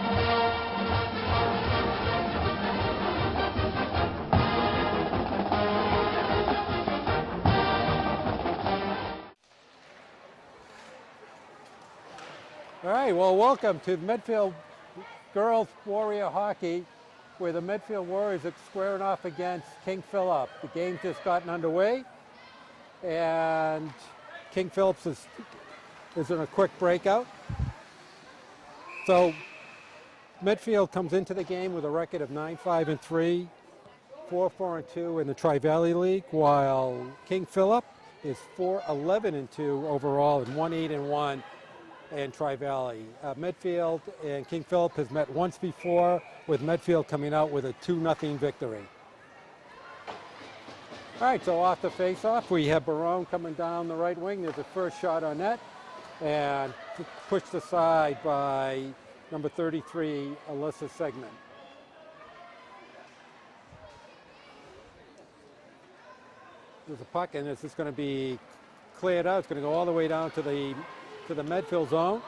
All right, well, welcome to Medfield Girls Warrior Hockey, where the Medfield Warriors are squaring off against KingPhilip. The game's just gotten underway, and KingPhilip is in a quick breakout. So Medfield comes into the game with a record of 9-5-3, 4-4-2 in the Tri-Valley League, while KingPhilip is 4-11-2 overall and 1-8-1 in Tri-Valley. Medfield and KingPhilip has met once before, with Medfield coming out with a 2-0 victory. All right, so off the face-off, we have Barone coming down the right wing. There's a first shot on net, and pushed aside by number 33, Alyssa Segman. There's a puck, and this is going to be cleared out. It's going to go all the way down to the Medfield zone.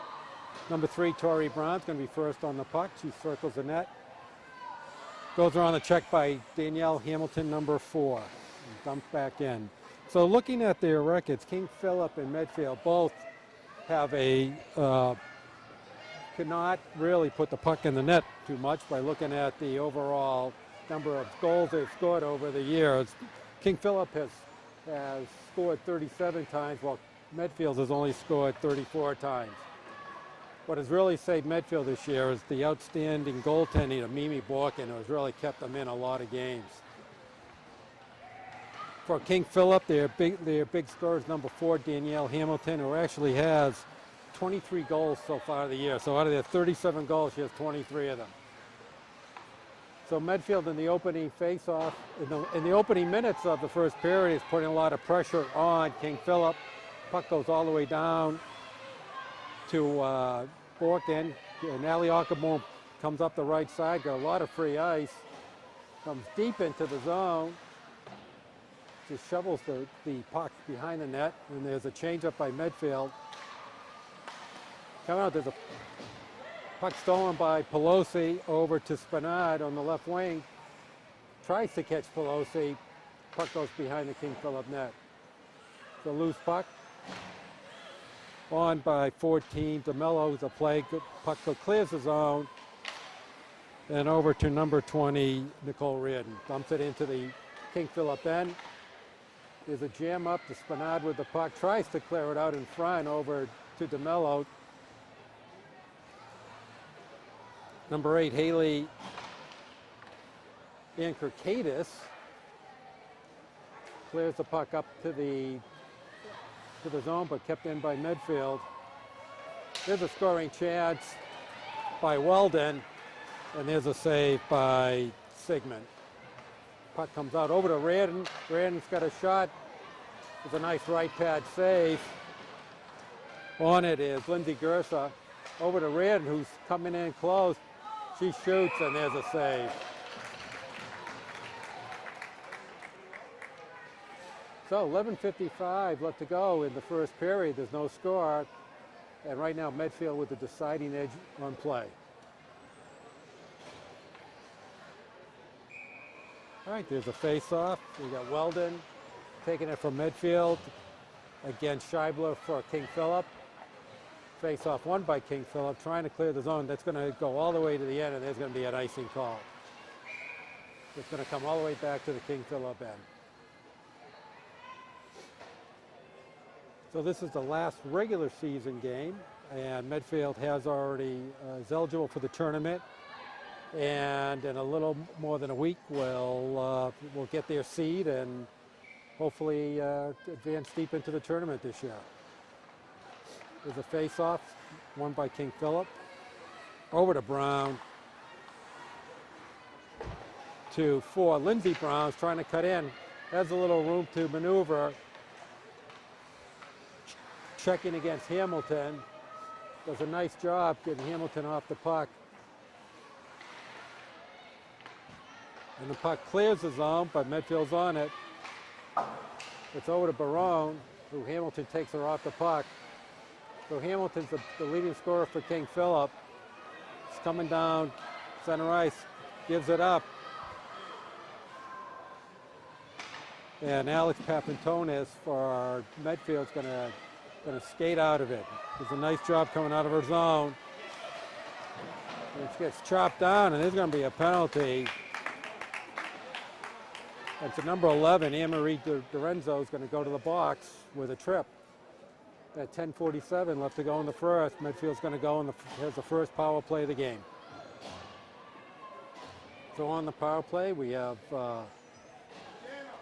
Number 3, Tori Brown's going to be first on the puck. She circles the net. Goes around the check by Danielle Hamilton, number 4. And dumped back in. So looking at their records, KingPhilip and Medfield both have cannot really put the puck in the net too much by looking at the overall number of goals they've scored over the years. KingPhilip has scored 37 times, while Medfield has only scored 34 times. What has really saved Medfield this year is the outstanding goaltending of Mimi Borkin, who has really kept them in a lot of games. For KingPhilip, their big scorer is number 4, Danielle Hamilton, who actually has 23 goals so far of the year. So out of their 37 goals, she has 23 of them. So Medfield in the opening face-off, in the opening minutes of the first period, is putting a lot of pressure on KingPhilip. Puck goes all the way down to Borkin, and Ali Ackerboom comes up the right side, got a lot of free ice, comes deep into the zone, just shovels the puck behind the net, and there's a change-up by Medfield. Coming out, there's a puck stolen by Pelosi over to Spanad on the left wing. Tries to catch Pelosi, puck goes behind the KingPhilip net. It's a loose puck. On by 14, DeMello's a play, good puck clears the zone, and over to number 20, Nicole Reardon. Dumps it into the KingPhilip end. There's a jam up to Spanad with the puck, tries to clear it out in front over to DeMello. Number 8, Haley Ankerkadis clears the puck up to the zone, but kept in by Medfield. There's a scoring chance by Weldon, and there's a save by Sigmund. Puck comes out over to Reardon. Reardon's got a shot. It's a nice right pad save. On it is Lindsay Gersa. Over to Reardon, who's coming in close. She shoots, and there's a save. So 11:55 left to go in the first period. There's no score. And right now, Medfield with the deciding edge on play. All right, there's a face-off. We got Weldon taking it from Medfield against Scheibler for KingPhilip. Face-off won by KingPhilip, trying to clear the zone. That's going to go all the way to the end, and there's going to be an icing call. It's going to come all the way back to the KingPhilip end. So this is the last regular season game, and Medfield has already is eligible for the tournament, and in a little more than a week will get their seed and hopefully advance deep into the tournament this year. There's a face-off, won by KingPhilip. Over to Brown. To 4, Lindsey Brown's trying to cut in. Has a little room to maneuver. Checking against Hamilton. Does a nice job getting Hamilton off the puck. And the puck clears the zone, but Medfield's on it. It's over to Barone, who Hamilton takes her off the puck. So Hamilton's the leading scorer for KingPhilip. coming down center ice, gives it up. And Alex Papantonis for Medfield's gonna skate out of it. Does a nice job coming out of her zone. And she gets chopped down, and there's gonna be a penalty. And to number 11, Anne-Marie Dorenzo is gonna go to the box with a trip. At 10:47 left to go in the first. Medfield's gonna go and has the first power play of the game. So on the power play, we have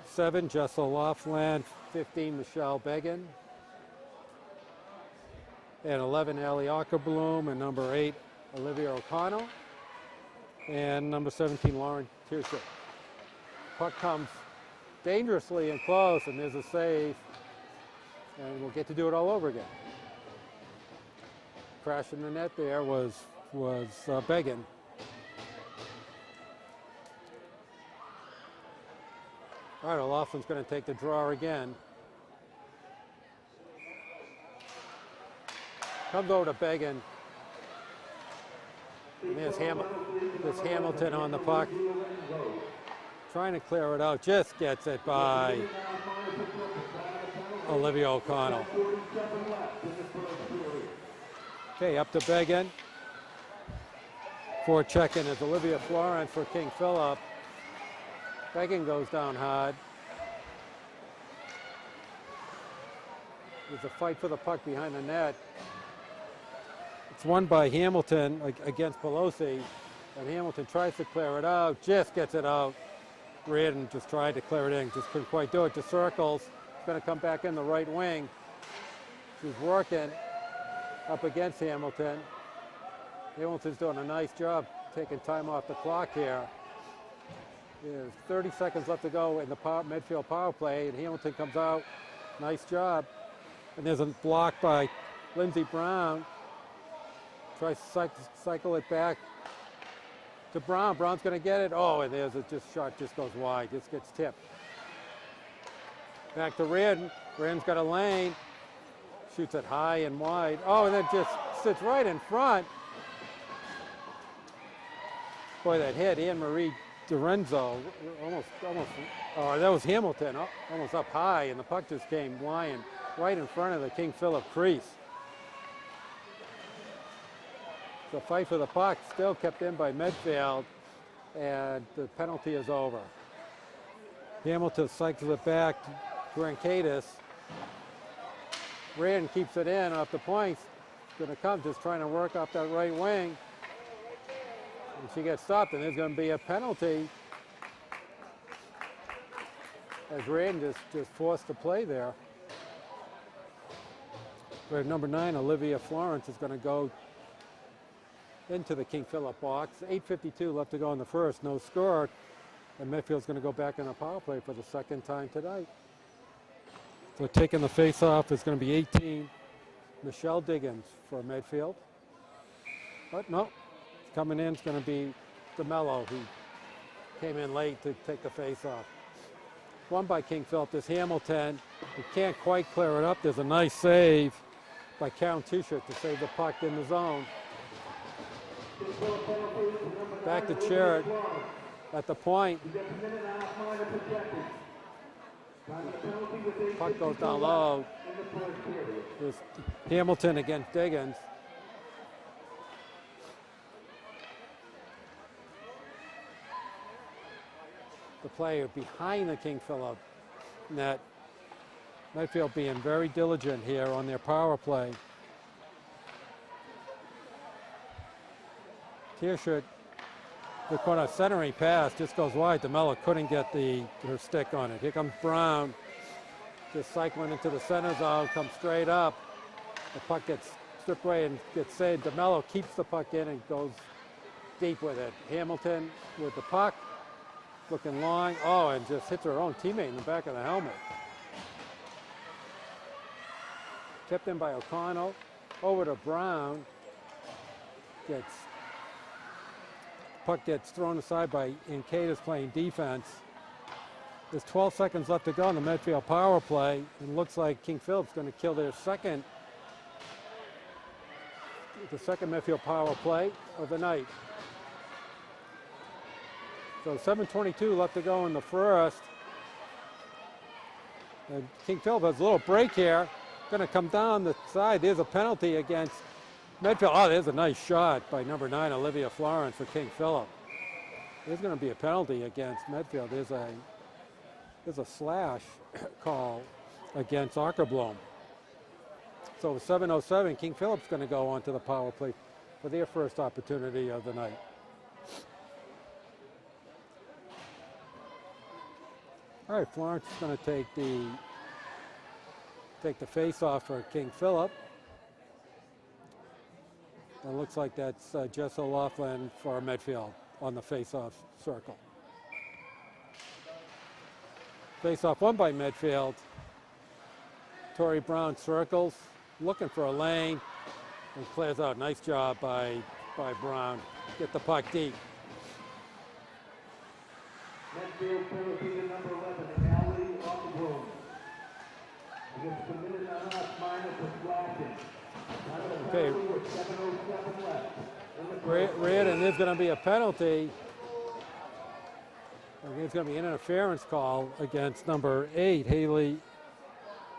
7, Jessel Laughlin, 15, Michelle Began, and 11, Allie Ackerbloom, and number 8, Olivia O'Connell, and number 17, Lauren Tierschut. Puck comes dangerously and close, and there's a save, and we'll get to do it all over again. Crash in the net there was Began. All right, O'Loughlin's going to take the draw again. Comes over to Began. And there's Hamilton on the puck. Trying to clear it out, just gets it by Olivia O'Connell. Okay, up to Began. For checking is Olivia Florence for KingPhilip. Began goes down hard. There's a fight for the puck behind the net. It's won by Hamilton against Pelosi, and Hamilton tries to clear it out, just gets it out. Reardon just tried to clear it in, just couldn't quite do it. To circles, it's going to come back in the right wing. She's working up against Hamilton. Hamilton's doing a nice job taking time off the clock here. There's 30 seconds left to go in the Medfield power play, and Hamilton comes out. Nice job. And there's a block by Lindsey Brown. Tries to cycle it back to Brown. Brown's going to get it. Oh, and there's a shot just goes wide. Just gets tipped. Back to Reardon. Reardon's got a lane. Shoots it high and wide. Oh, and then just sits right in front. Boy, that hit Anne-Marie Dorenzo, almost, oh, that was Hamilton, almost up high, and the puck just came flying right in front of the KingPhilip crease. The fight for the puck still kept in by Medfield, and the penalty is over. Hamilton cycles it back to Rankaitis. Reardon keeps it in off the points. Going to come, just trying to work off that right wing. And she gets stopped, and there's going to be a penalty as Reardon just forced to play there. Where number 9, Olivia Florence, is going to go into the KingPhilip box. 8:52 left to go in the first, no score. And Medfield's going to go back in a power play for the second time tonight. So taking the face-off is going to be 18, Michelle Diggins for Medfield. But no. Coming in is going to be DeMello, who came in late to take the face-off. Won by KingPhilip. There's Hamilton. He can't quite clear it up. There's a nice save by Karen T-shirt to save the puck in the zone. Back to Chirrut at the point. Puck goes down low. There's Hamilton against Diggins. The player behind the KingPhilip net. Medfield being very diligent here on their power play. Tierschut, the corner centering pass just goes wide. DeMello couldn't get her stick on it. Here comes Brown, just cycling into the center zone, comes straight up. The puck gets stripped away and gets saved. DeMello keeps the puck in and goes deep with it. Hamilton with the puck. Looking long, oh, and just hits her own teammate in the back of the helmet. Kept in by O'Connell, over to Brown. Puck gets thrown aside by Rankaitis playing defense. There's 12 seconds left to go in the Medfield power play, and looks like KingPhilip's going to kill their second the second Medfield power play of the night. So 7:22 left to go in the first. And KingPhilip has a little break here. Going to come down the side. There's a penalty against Medfield. Oh, there's a nice shot by number 9, Olivia Florence, for KingPhilip. There's going to be a penalty against Medfield. There's a slash call against Ockerblom. So 7:07, KingPhilip's going to go onto the power play for their first opportunity of the night. All right, Florence is going to take the face-off for KingPhilip. It looks like that's Jess O'Loughlin for Medfield on the face-off circle. Face-off won by Medfield. Tori Brown circles, looking for a lane, and clears out. Nice job by Brown. Get the puck deep. Medfield penalty to number 11, Allie Ockerblom. Against a minute and a half minus of flashing. Okay. 7:07 left. Reardon, there's going to be a penalty. There's going to be an interference call against number 8, Haley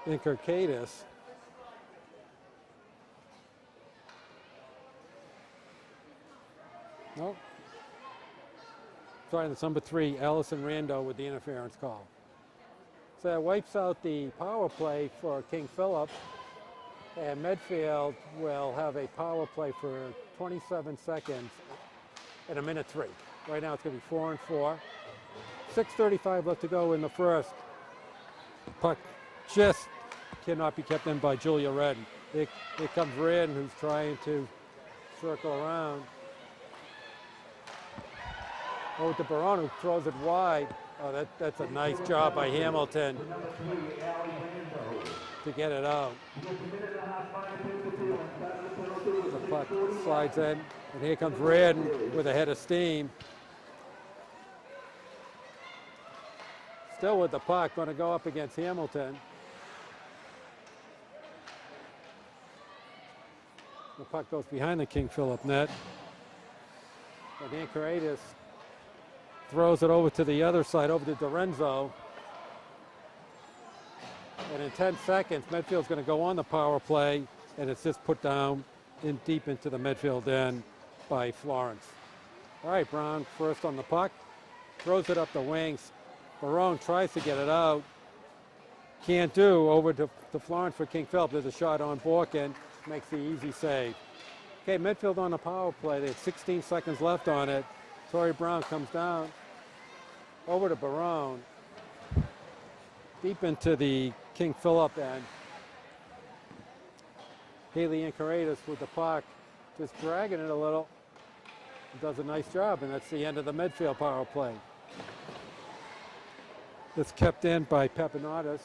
Inkerkadis. Nope. Sorry, that's number 3, Allison Rando, with the interference call. So that wipes out the power play for KingPhilip, and Medfield will have a power play for 27 seconds in a minute 3. Right now it's going to be 4-4. 6:35 left to go in the first. Puck just cannot be kept in by Julia Redden. Here comes Redden, who's trying to circle around. Over to Barone, who throws it wide. Oh, that's a nice job by Hamilton to get it out. The puck slides in, and here comes Redden with a head of steam. Still with the puck, going to go up against Hamilton. The puck goes behind the KingPhilip net. And Inkerkadis throws it over to the other side, over to Dorenzo. And in 10 seconds, Medfield's going to go on the power play, and it's just put down deep into the Medfield end by Florence. All right, Brown first on the puck, throws it up the wings. Barone tries to get it out. Can't do. Over to Florence for KingPhilip. There's a shot on Borkin. Makes the easy save. Okay, Medfield on the power play. They had 16 seconds left on it. Tori Brown comes down. Over to Barone. Deep into the KingPhilip end. Haley Inkerkadis with the puck. Just dragging it a little. Does a nice job, and that's the end of the Medfield power play. It's kept in by Papanatis.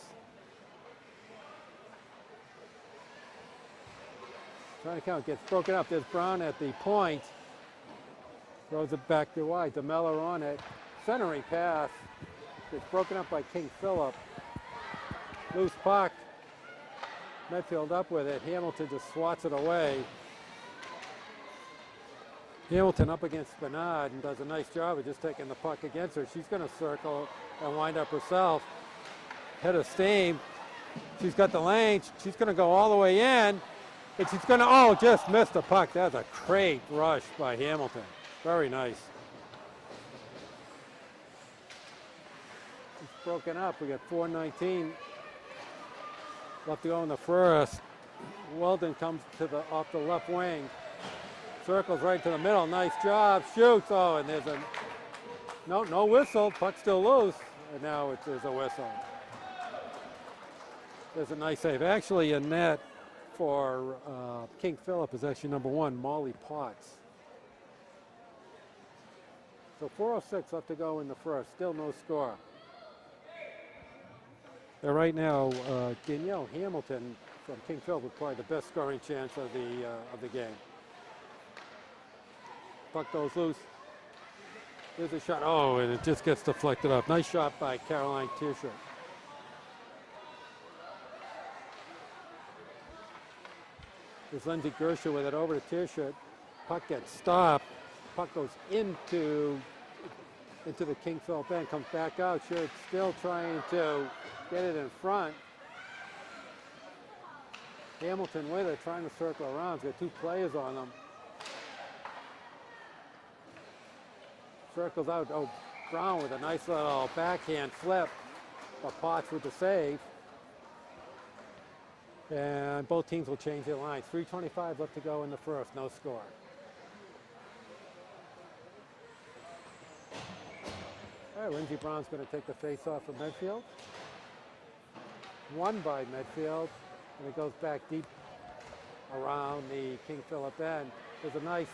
Trying to count, gets broken up. There's Brown at the point. Throws it back to wide. DeMeller on it. Centering pass. Gets broken up by KingPhilip. Loose puck. Medfield up with it. Hamilton just swats it away. Hamilton up against Bernard and does a nice job of just taking the puck against her. She's going to circle and wind up herself. Head of steam. She's got the lane. She's going to go all the way in. But she's going to, oh, just missed the puck. That's a great rush by Hamilton. Very nice. It's broken up. We got 4:19 left to go in the first. Weldon comes to off the left wing. Circles right to the middle. Nice job. Shoots. Oh, and there's a no whistle. Puck's still loose. And now there's a whistle. There's a nice save. Actually, in net for KingPhilip is actually number 1, Molly Potts. So 4:06 left to go in the first. Still no score. And right now, Danielle Hamilton from KingPhilip with probably the best scoring chance of the game. Puck goes loose. There's a shot. Oh, and it just gets deflected off. Nice shot by Caroline Tischer. There's Lindsey Gersher with it over to T-shirt. Puck gets stopped. Puck goes into the KingPhilip end, comes back out. Shirt still trying to get it in front. Hamilton with it, trying to circle around. He's got two players on him. Circles out. Oh, Brown with a nice little backhand flip. But Potts with the save. And both teams will change their lines. 3:25 left to go in the first. No score. All right, Lindsey Brown's going to take the face-off from Medfield. Won by Medfield. And it goes back deep around the KingPhilip end. There's a nice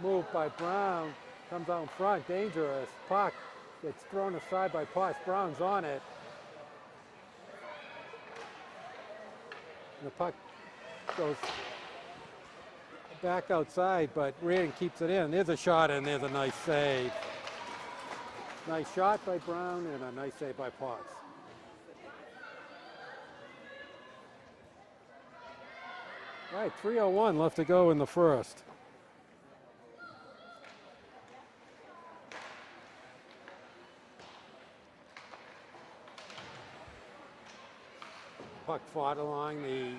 move by Brown. Comes out in front, dangerous. Puck gets thrown aside by Potts. Brown's on it. And the puck goes back outside, but Reardon keeps it in. There's a shot and there's a nice save. Nice shot by Brown and a nice save by Potts. All right, 3:01 left to go in the first. Puck fought along the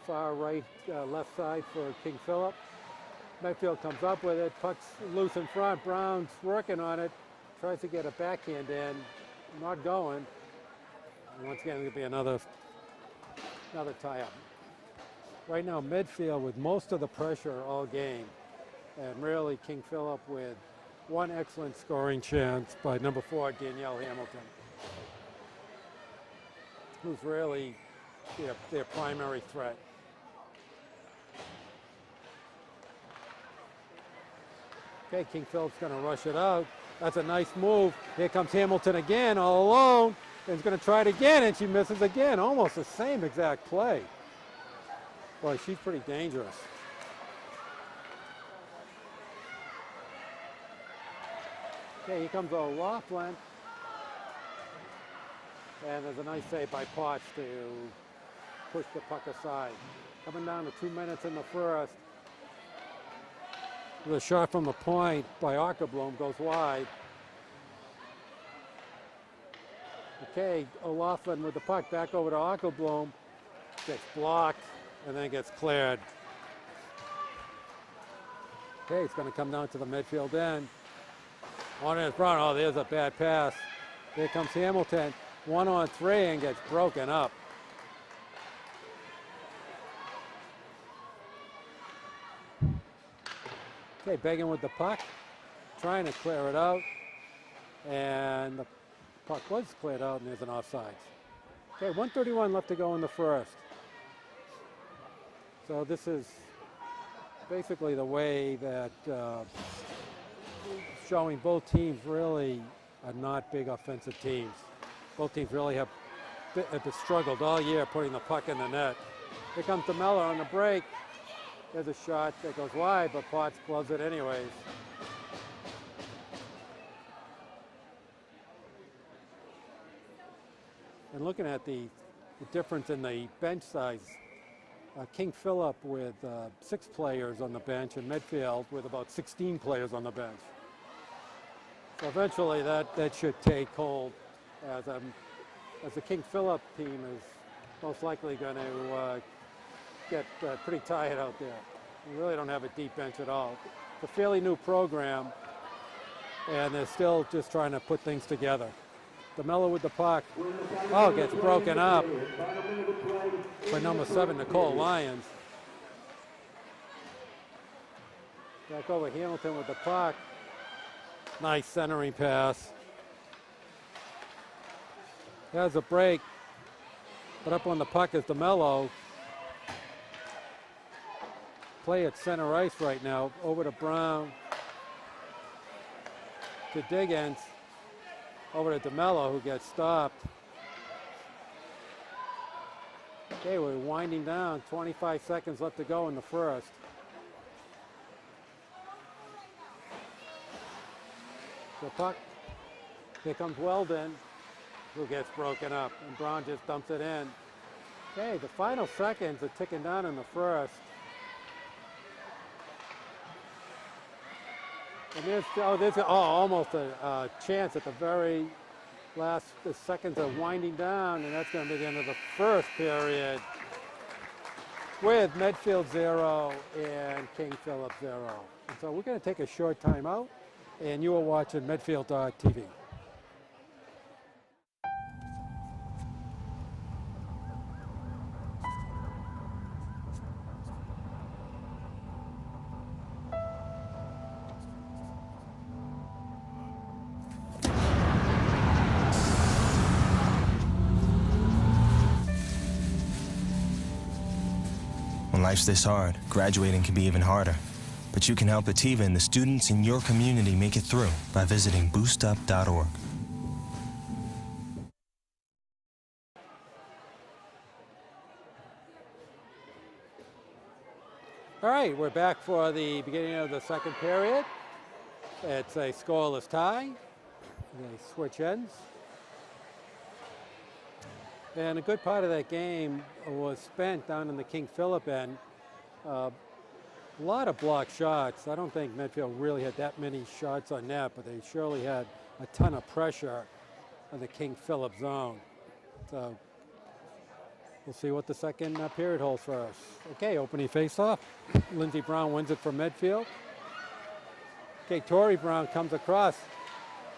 far right, left side for KingPhilip. Medfield comes up with it. Puck's loose in front. Brown's working on it. Tries to get a backhand in. Not going. And once again, it'll be another tie-up. Right now, Medfield with most of the pressure all game. And really, KingPhilip with one excellent scoring chance by number 4, Danielle Hamilton, who's really their primary threat. Okay, KingPhilip's going to rush it out. That's a nice move. Here comes Hamilton again, all alone. And he's going to try it again, and she misses again. Almost the same exact play. Boy, she's pretty dangerous. Okay, here comes O'Loughlin. And there's a nice save by Potts to push the puck aside. Coming down to 2 minutes in the first. The shot from the point by Ockerbloom goes wide. Okay, O'Loughlin with the puck back over to Ockerbloom. Gets blocked and then gets cleared. Okay, it's going to come down to the Medfield end. On his Brown. Oh, there's a bad pass. Here comes Hamilton. 1-on-3 and gets broken up. Okay, Began with the puck, trying to clear it out, and the puck was cleared out, and there's an offside. Okay, 1:31 left to go in the first. So this is basically the way that showing both teams really are not big offensive teams. Both teams really have struggled all year putting the puck in the net. Here comes DeMello on the break. There's a shot that goes wide, but Potts gloves it anyways. And looking at the difference in the bench size, KingPhilip with 6 players on the bench and Medfield with about 16 players on the bench. So eventually that should take hold as the KingPhilip team is most likely going to get pretty tired out there. We really don't have a deep bench at all. It's a fairly new program, and they're still just trying to put things together. DeMello with the puck. Oh, gets broken up by number 7, Nicole Lyons. Back over Hamilton with the puck. Nice centering pass. There's a break, but up on the puck is DeMello. Play at center ice right now. Over to Brown. To Diggins. Over to DeMello, who gets stopped. Okay, we're winding down. 25 seconds left to go in the first. The puck. Here comes Weldon, who gets broken up, and Brown just dumps it in. Okay, the final seconds are ticking down in the first. And there's almost a chance at the very last. The seconds are winding down, and that's going to be the end of the first period with Medfield 0 and KingPhilip 0. And so we're going to take a short time out, and you are watching Medfield.tv. When life's this hard, graduating can be even harder. But you can help Ativa and the students in your community make it through by visiting boostup.org. All right, we're back for the beginning of the second period. It's a scoreless tie. They switch ends. And a good part of that game was spent down in the KingPhilip end. A lot of block shots. I don't think Medfield really had that many shots on net, but they surely had a ton of pressure on the KingPhilip zone. So we'll see what the second period holds for us. Okay, opening faceoff. Lindsey Brown wins it for Medfield. Okay, Tory Brown comes across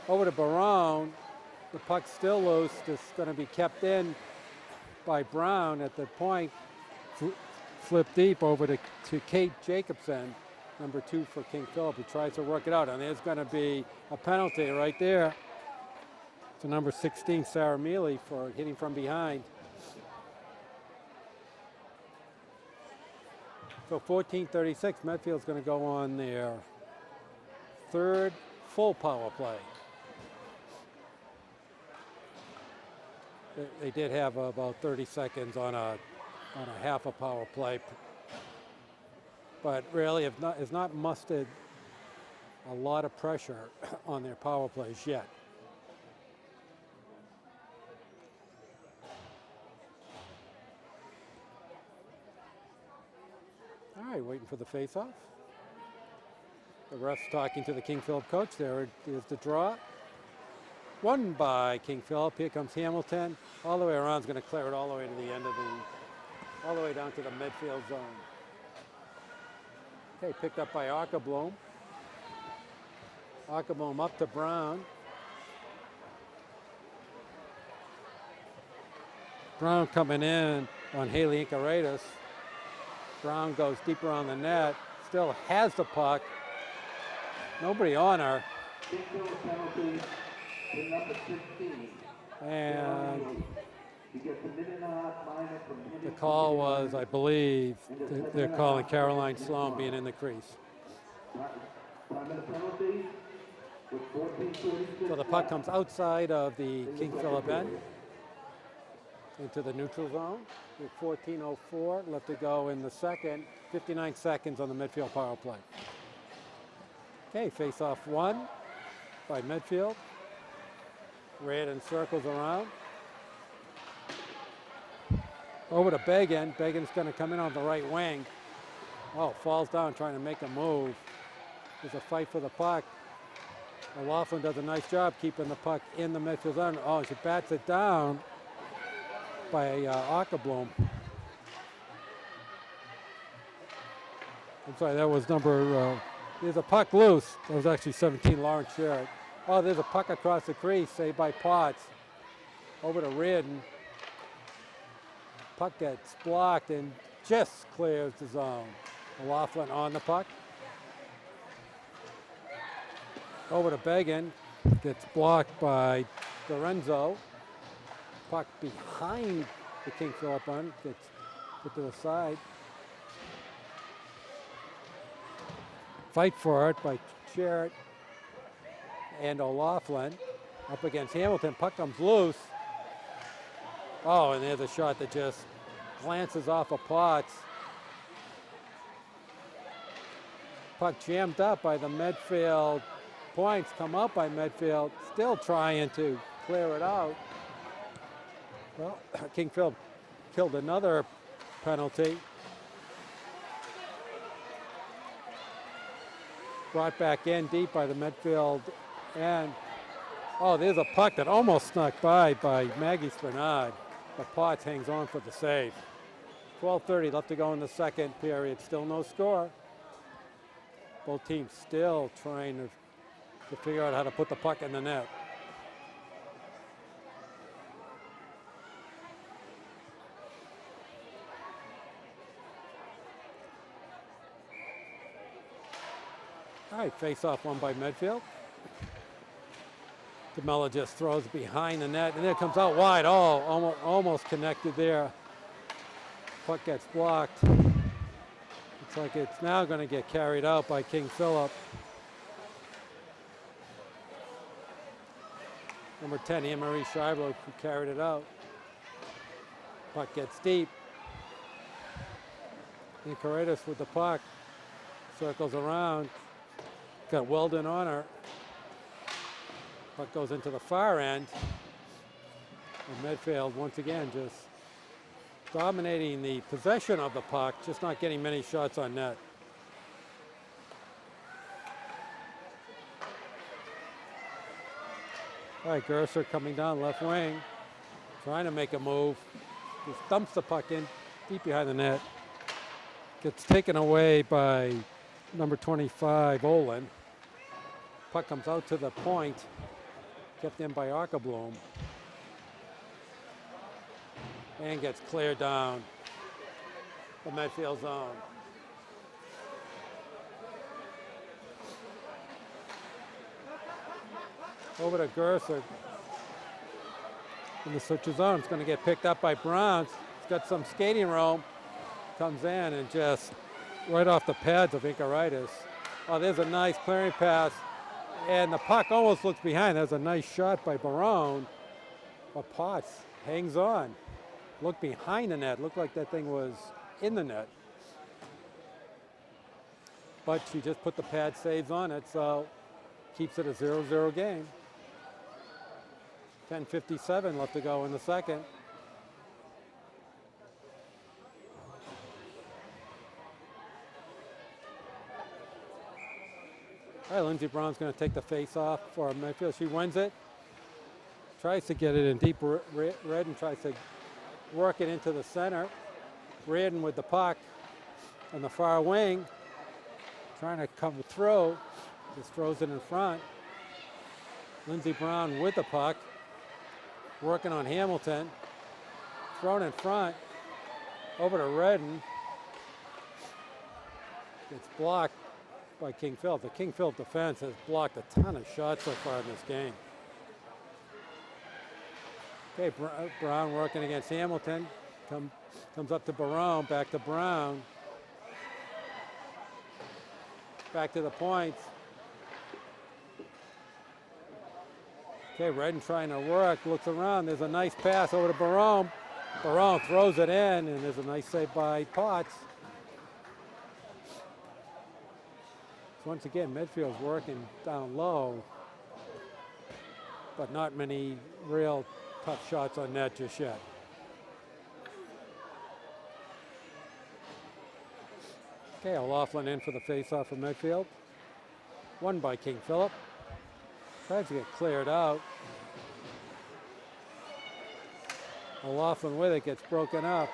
over to Barone. The puck's still loose. It's going to be kept in by Brown at the point. Flip deep over to Kate Jacobson, number 2 for KingPhilip, who tries to work it out. And there's going to be a penalty right there to number 16, Sarah Mealy, for hitting from behind. So 14:36, Medfield's going to go on their third full power play. They did have about 30 seconds on a half a power play, but really has not mustered a lot of pressure on their power plays yet. All right, waiting for the face-off. The ref's talking to the KingPhilip coach. There is the draw. Won by KingPhilip. Here comes Hamilton. All the way around, is going to clear it all the way to the end of all the way down to the Medfield zone. Okay, picked up by Ackerblom. Ackerblom up to Brown. Brown coming in on Haley Incaradis. Brown goes deeper on the net. Still has the puck. Nobody on her. And the call was, I believe, they're calling Caroline Sloan being in the crease. So the puck comes outside of the KingPhilip end into the neutral zone with 14:04 left to go in the second. 59 seconds on the Medfield power play. Okay, face-off won by Medfield. Radin circles around. Over to Began. Began's going to come in on the right wing. Oh, falls down trying to make a move. There's a fight for the puck. O'Loughlin does a nice job keeping the puck in the Medfield zone. Oh, she bats it down by Ackerblom. I'm sorry, that was number, there's a puck loose. That was actually 17, Lawrence Sherritt. Oh, there's a puck across the crease, saved by Potts. Over to Reardon. Puck gets blocked and just clears the zone. O'Loughlin on the puck. Over to Began. Gets blocked by Lorenzo. Puck behind the KingPhilip one. Gets put to the side. Fight for it by Sherritt and O'Loughlin. Up against Hamilton. Puck comes loose. Oh, and there's a shot that just glances off of Potts. Puck jammed up by the Medfield. Points come up by Medfield. Still trying to clear it out. Well, KingPhilip killed another penalty. Brought back in deep by the Medfield end. Oh, there's a puck that almost snuck by Maggie Spinard, but Potts hangs on for the save. 12:30 left to go in the second period. Still no score. Both teams still trying to figure out how to put the puck in the net. All right, face-off won by Medfield. DeMella just throws behind the net, and there it comes out wide. Oh, almost connected there. Puck gets blocked. Looks like it's now going to get carried out by KingPhilip. Number 10, Anne-Marie Scheibler, who carried it out. Puck gets deep. And Corredas with the puck. Circles around. Got Weldon on her. Puck goes into the far end. And Medfield, once again, just dominating the possession of the puck, just not getting many shots on net. All right, Gerser coming down left wing, trying to make a move. Just dumps the puck in deep behind the net. Gets taken away by number 25, Olin. Puck comes out to the point, kept in by Arkablom. And gets cleared down the Medfield zone. Over to Gerser. In the switcher zone, it's going to get picked up by Browns. He's got some skating room. Comes in and just right off the pads of Inkaritis. Oh, there's a nice clearing pass. And the puck almost looks behind. There's a nice shot by Barone. But Potts hangs on. Look behind the net. Looked like that thing was in the net. But she just put the pad saves on it, so keeps it a 0-0 game. 10:57 left to go in the second. All right, Lindsey Brown's going to take the face off for Medfield. She wins it. Tries to get it in deep red and tries to work it into the center. Reardon with the puck on the far wing. Trying to come through. Just throws it in front. Lindsey Brown with the puck. Working on Hamilton. Thrown in front. Over to Redden. It's blocked by KingPhilip. The KingPhilip defense has blocked a ton of shots so far in this game. Okay, Brown working against Hamilton. Comes up to Barone, back to Brown. Back to the points. Okay, Redden trying to work, looks around. There's a nice pass over to Barone. Barone throws it in, and there's a nice save by Potts. So once again, Medfield's working down low, but not many real tough shots on net just yet. Okay, O'Loughlin in for the face-off for Medfield. Won by KingPhilip. Tries to get cleared out. O'Loughlin with it, gets broken up.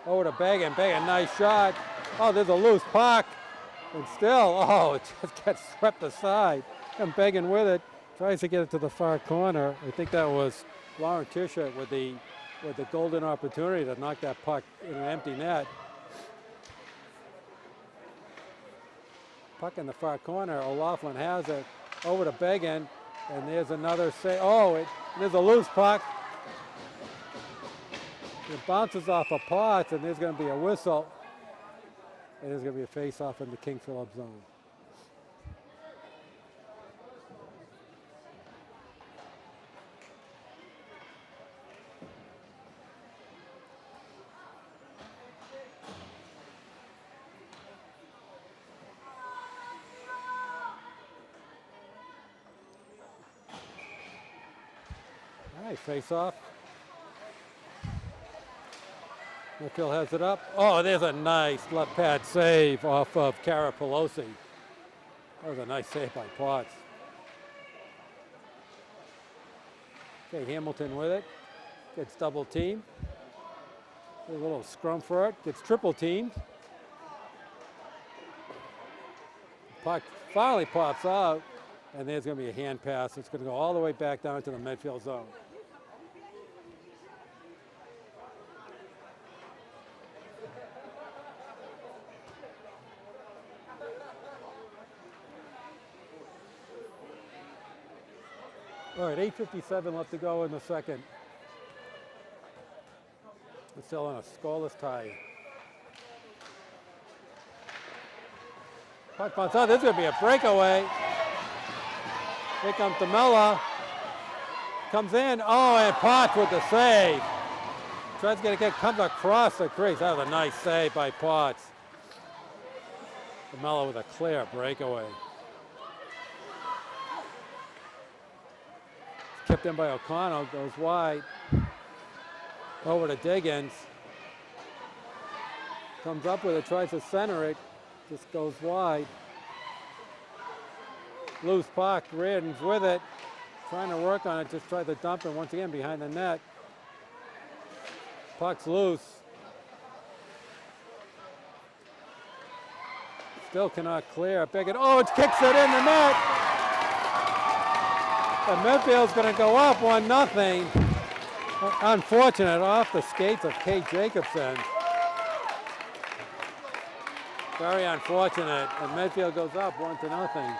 Over to Began, nice shot. Oh, there's a loose puck. And still, oh, it just gets swept aside. And Began with it, tries to get it to the far corner. I think that was Lauren Tischer with the golden opportunity to knock that puck in an empty net. Puck in the far corner, O'Loughlin has it. Over to Began, and there's another save. Oh, there's a loose puck. It bounces off a Potts, and there's going to be a whistle. And there's going to be a face-off in the KingPhilip zone. All right, face-off. Medfield has it up. Oh, there's a nice left pad save off of Cara Pelosi. That was a nice save by Potts. Okay, Hamilton with it. Gets double teamed. A little scrum for it. Gets triple teamed. Puck finally pops out, and there's going to be a hand pass. It's going to go all the way back down to the Medfield zone. All right, 8:57 left to go in the second. We're still on a scoreless tie. Puck bounce out. This is going to be a breakaway. Here comes DeMella. Comes in. Oh, and Potts with the save. Tries to get comes across the crease. That was a nice save by Potts. DeMella with a clear breakaway. Kept in by O'Connell, goes wide. Over to Diggins. Comes up with it, tries to center it, just goes wide. Loose puck, Reardon's with it, trying to work on it, just tried to dump it once again behind the net. Puck's loose. Still cannot clear. Biggin, oh, it kicks it in the net. And Medfield's going to go up 1-0. Unfortunate off the skates of Kate Jacobson. Very unfortunate. And Medfield goes up 1-0.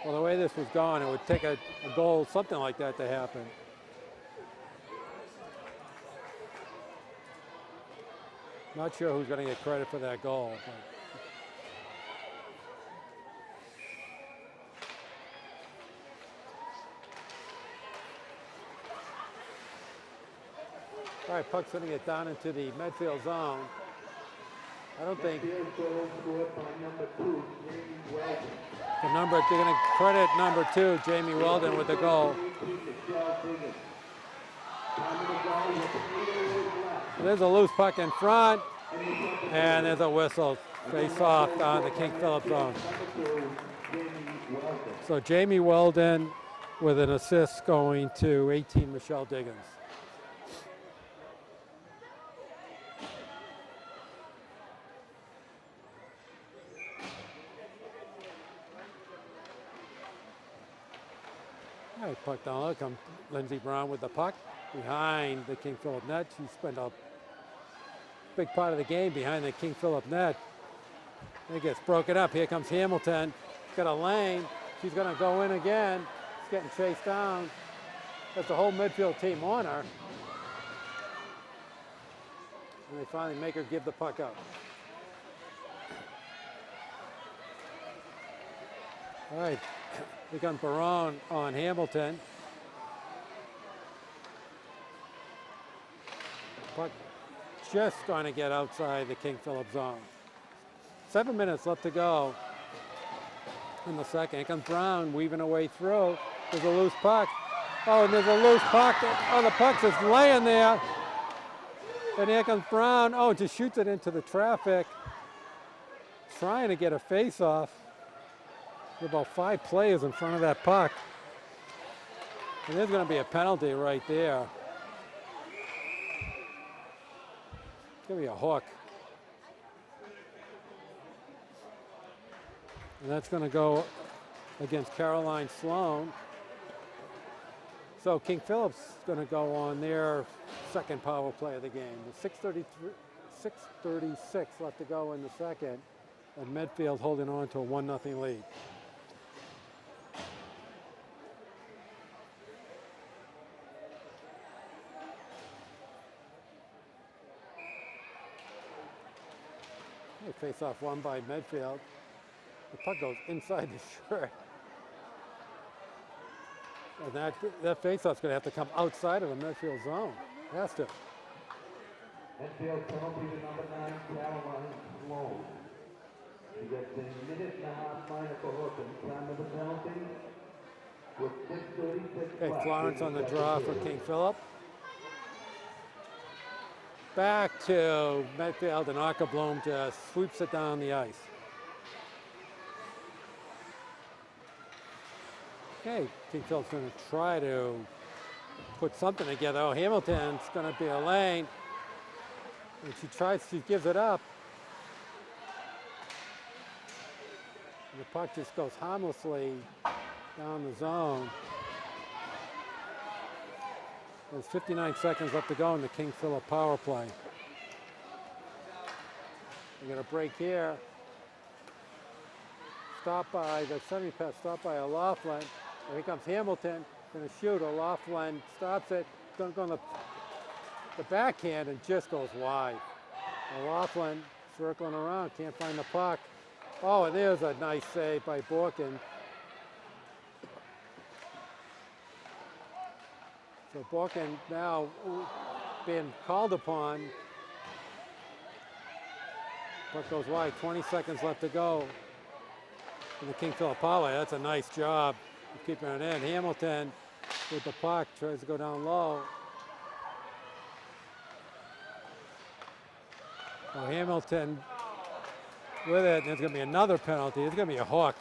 Well, the way this was going, it would take a goal, something like that, to happen. Not sure who's going to get credit for that goal. All right, puck's going to get down into the Medfield zone. I don't think they're going to credit number 2, Jamie Weldon, with the goal. There's a loose puck in front, and there's a whistle. Face off on the KingPhilip zone. So Jamie Weldon with an assist going to 18 Michelle Diggins. All right, puck down low, comes Lindsey Brown with the puck behind the KingPhilip net. She spent a big part of the game behind the KingPhilip net. It gets broken up. Here comes Hamilton. She's got a lane. She's going to go in again. She's getting chased down. That's the whole midfield team on her. And they finally make her give the puck up. All right, here comes Barone on Hamilton. Puck just going to get outside the KingPhilip zone. 7 minutes left to go in the second. Here comes Brown weaving her way through. There's a loose puck. Oh, and there's a loose puck. Oh, the puck's just laying there. And here comes Brown. Oh, just shoots it into the traffic. Trying to get a face-off. There's about 5 players in front of that puck. And there's going to be a penalty right there. It's going to be a hook. And that's going to go against Caroline Sloan. So KingPhilip's going to go on their second power play of the game. With 6:36 left to go in the second, and Medfield holding on to a 1-0 lead. Face off won by Medfield. The puck goes inside the shirt. And that face-off's going to have to come outside of the Medfield zone. It has to. Medfield penalty to number 9, Caroline Sloan. She gets a minute and a half minus a hook at the time of the penalty. With 6:36 Okay, Florence on the draw for KingPhilip. back to Medfield, and Ackerbloom just sweeps it down the ice. Okay, KingPhilip's going to try to put something together. Oh, Hamilton's going to be a lane. And she gives it up. And the puck just goes harmlessly down the zone. There's 59 seconds left to go in the KingPhilip power play. We got a break here. Stopped by the semi-pass, stopped by O'Loughlin. Here comes Hamilton, going to shoot. O'Loughlin stops it, going to go on the backhand and just goes wide. O'Loughlin circling around, can't find the puck. Oh, and there's a nice save by Borkin. So Borkin now being called upon. Puck goes wide, 20 seconds left to go in the KingPhilip power. That's a nice job of keeping it in. Hamilton with the puck tries to go down low. Oh, Hamilton with it, and there's going to be another penalty. It's going to be a hook.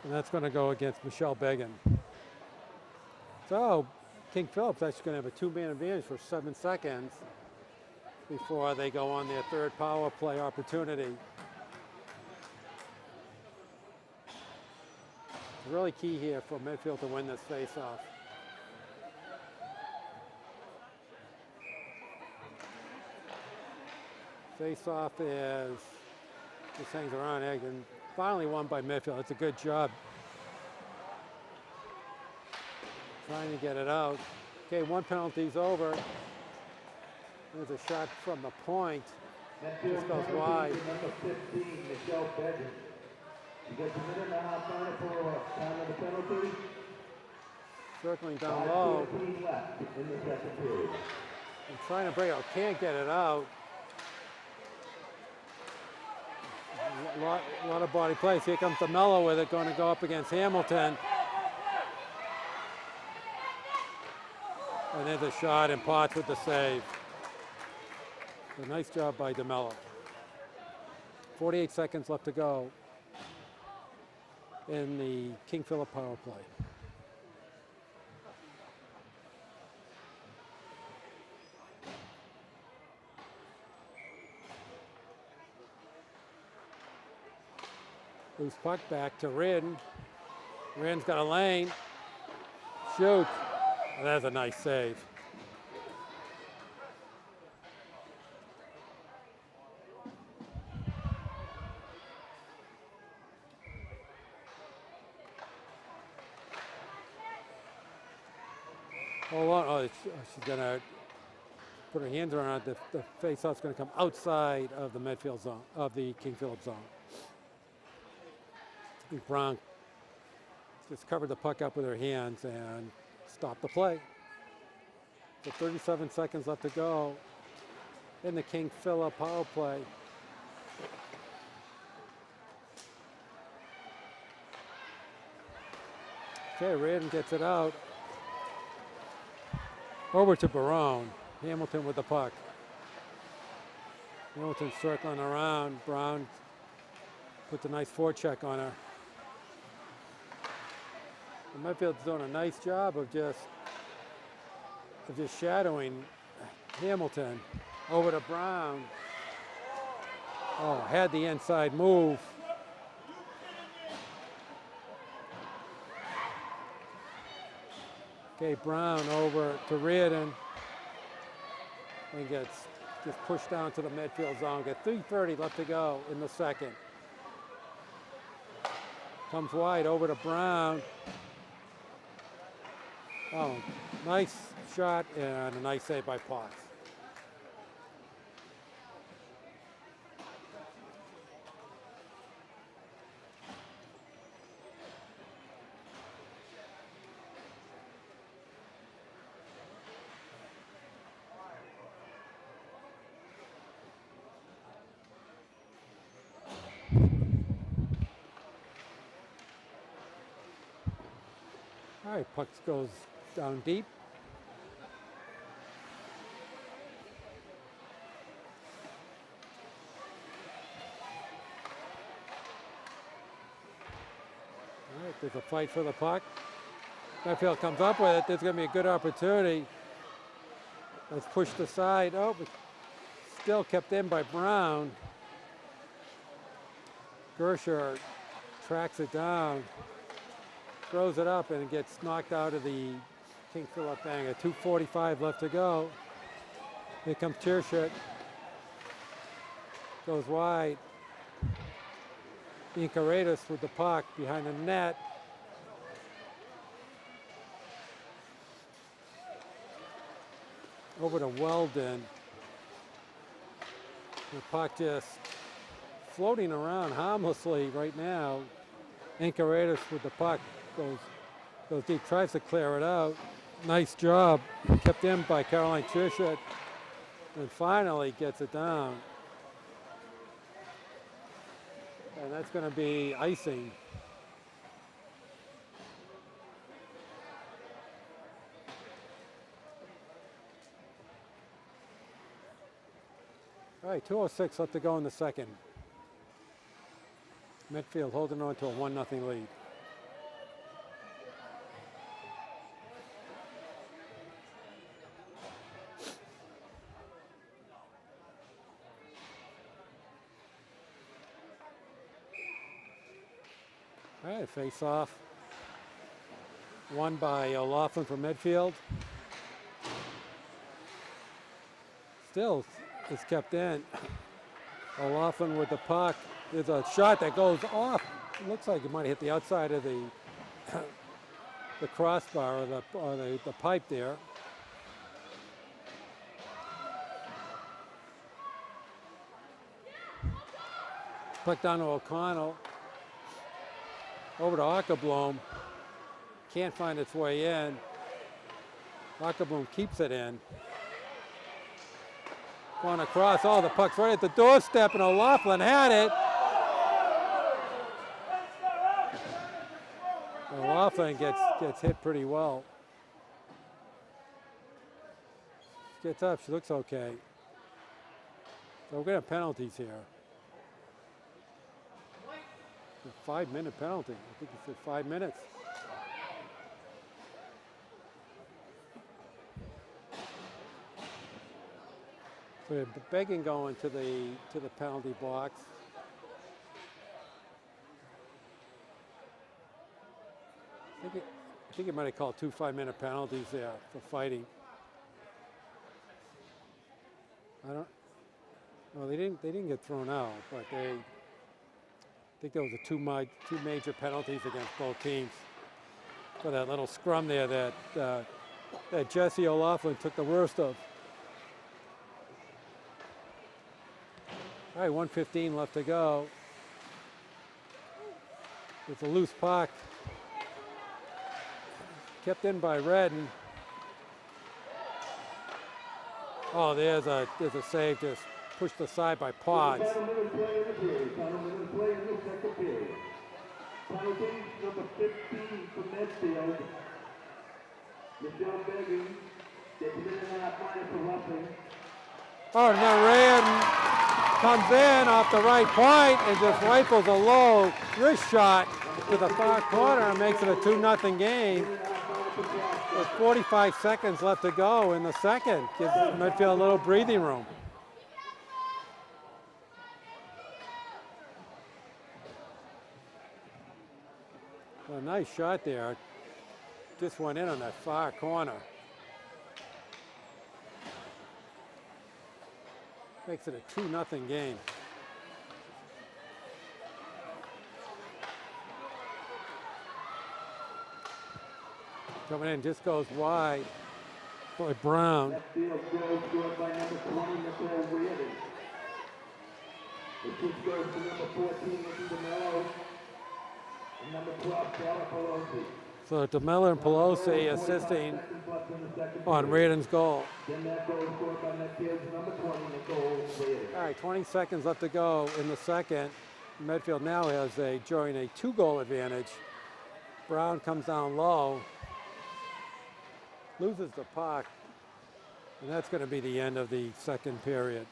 And that's going to go against Michelle Began. So KingPhilip's actually going to have a two-man advantage for 7 seconds before they go on their third power play opportunity. It's really key here for Medfield to win this face-off. Face-off is just hangs around egg and finally won by Medfield. It's a good job trying to get it out. Okay, one penalty's over. There's a shot from the point. Just goes wide. Number 15, Michelle Began. She gets a minute and a half final for time of the penalty. Circling down low. 5:14 left in the second period. And trying to break out, can't get it out. A lot of body plays. Here comes DeMello with it, going to go up against Hamilton. And there's a shot, and Potts with the save. A nice job by DeMello. 48 seconds left to go in the KingPhilip power play. Loose puck back to Rin. Rin's got a lane. Shoot. And that's a nice save. Hold on. Oh, she's going to put her hands around it. The face-off's going to come outside of the Medfield zone, of the KingPhilip zone. I think Brown just covered the puck up with her hands and stopped the play. So 37 seconds left to go in the KingPhilip power play. Okay, Reardon gets it out. Over to Barone. Hamilton with the puck. Hamilton circling around. Brown puts a nice forecheck on her. And Medfield's doing a nice job of just shadowing Hamilton. Over to Brown. Oh, had the inside move. Okay, Brown over to Reardon. And gets just pushed down to the midfield zone. Got 3:30 left to go in the second. Comes wide over to Brown. Oh, nice shot and a nice save by Potts. All right, puck goes down deep. All right, there's a fight for the puck. Medfield comes up with it. There's going to be a good opportunity. That's pushed aside. Oh, but still kept in by Brown. Gersher tracks it down, throws it up, and it gets knocked out of the KingPhilip banger. 2:45 left to go. Here comes Cheershut. Goes wide. Incaratus with the puck behind the net. Over to Weldon. The puck just floating around harmlessly right now. Incaratus with the puck goes deep, tries to clear it out. Nice job, kept in by Caroline Cheershut, and finally gets it down. And that's going to be icing. All right, 2:06 left to go in the second. Medfield holding on to a 1-0 lead. All right, face off. Won by O'Loughlin from Medfield. Still is kept in. O'Loughlin with the puck. There's a shot that goes off. It looks like it might hit the outside of the crossbar or the pipe there. Puck down to O'Connell. Over to Ockerblom. Can't find its way in. Ockerblom keeps it in. Going across. Oh, the puck's right at the doorstep, and O'Loughlin had it. O'Loughlin gets hit pretty well. Gets up. She looks okay. So we're going to have penalties here. A 5-minute penalty. I think it's 5 minutes. So we have Begging going to the penalty box. I think it might have called 2 5-minute penalties there for fighting. I don't. Well, they didn't get thrown out, but I think there was two major penalties against both teams for that little scrum there that Jesse O'Loughlin took the worst of. All right, 1:15 left to go. It's a loose puck. Kept in by Redden. Oh, there's a save just pushed aside by Potts. Penalty number 15 for Medfield. Michelle Begging gets a minute and a half minus for roughing. Oh, and then Redden comes in off the right point and just rifles a low wrist shot to the far corner and makes it a 2-0 game. With 45 seconds left to go in the second. Gives Medfield a little breathing room. A nice shot there. Just went in on that far corner. Makes it a 2-0 game. Coming in, just goes wide by Brown. That field goal scored by number 20, Nicole Reardon. The push goes to number 14, Nikki DeMello, and number 12, Sarah Pelosi. So DeMello and Pelosi assisting on Reardon's goal. Then that goal scored by Medfield's number 20, Nicole Reardon. All right, 20 seconds left to go in the second. Medfield now has enjoying a 2-goal advantage. Brown comes down low. loses the puck, and that's going to be the end of the second period.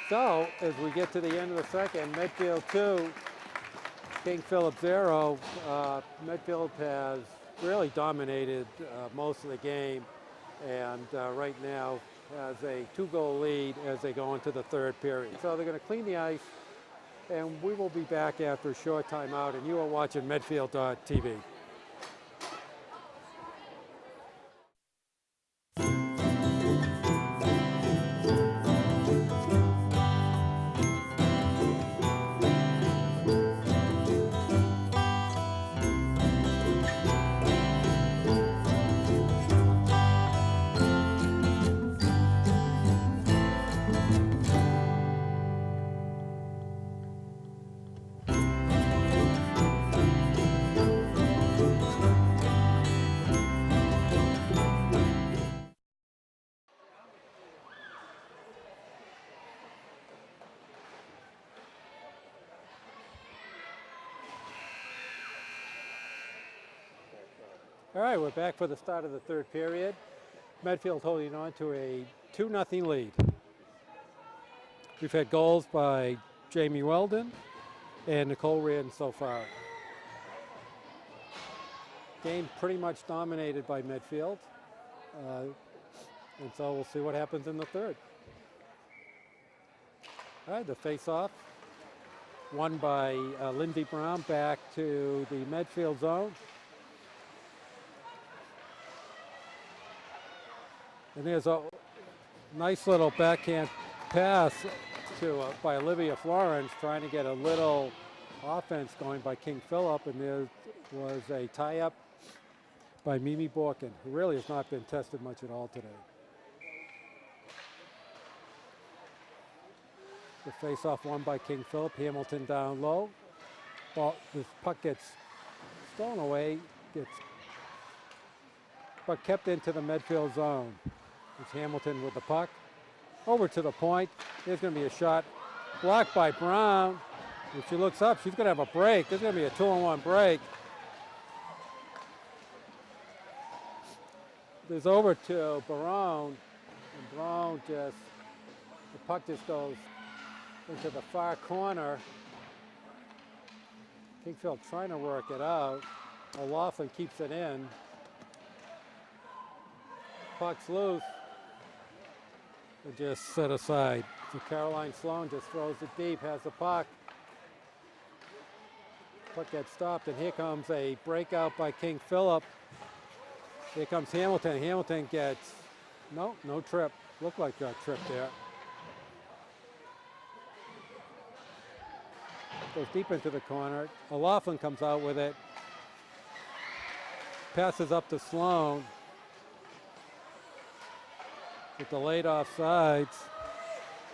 So, as we get to the end of the second, Medfield 2, KingPhilip 0. Medfield has really dominated most of the game, and right now has a 2-goal lead as they go into the third period. So they're going to clean the ice, and we will be back after a short timeout, and you are watching Medfield.tv. All right, we're back for the start of the third period. Medfield holding on to a 2-0 lead. We've had goals by Jamie Weldon and Nicole Reardon so far. Game pretty much dominated by Medfield. And so we'll see what happens in the third. All right, the face-off. Won by Lindsey Brown back to the Medfield zone. And there's a nice little backhand pass to by Olivia Florence, trying to get a little offense going by KingPhilip, and there was a tie-up by Mimi Borkin, who really has not been tested much at all today. The face-off won by KingPhilip. Hamilton down low. Ball, this puck gets stolen away, but kept into the Medfield zone. It's Hamilton with the puck. Over to the point. There's going to be a shot. Blocked by Brown. If she looks up, she's going to have a break. There's going to be a 2-on-1 break. There's over to Barone. And Barone just, the puck just goes into the far corner. KingPhilip trying to work it out. O'Loughlin keeps it in. Puck's loose. It just set aside. So Caroline Sloan just throws it deep, has the puck. Puck gets stopped, and here comes a breakout by KingPhilip. Here comes Hamilton. Hamilton gets, no trip. Looked like a trip there. Goes deep into the corner. O'Loughlin comes out with it. Passes up to Sloan. With the late offsides,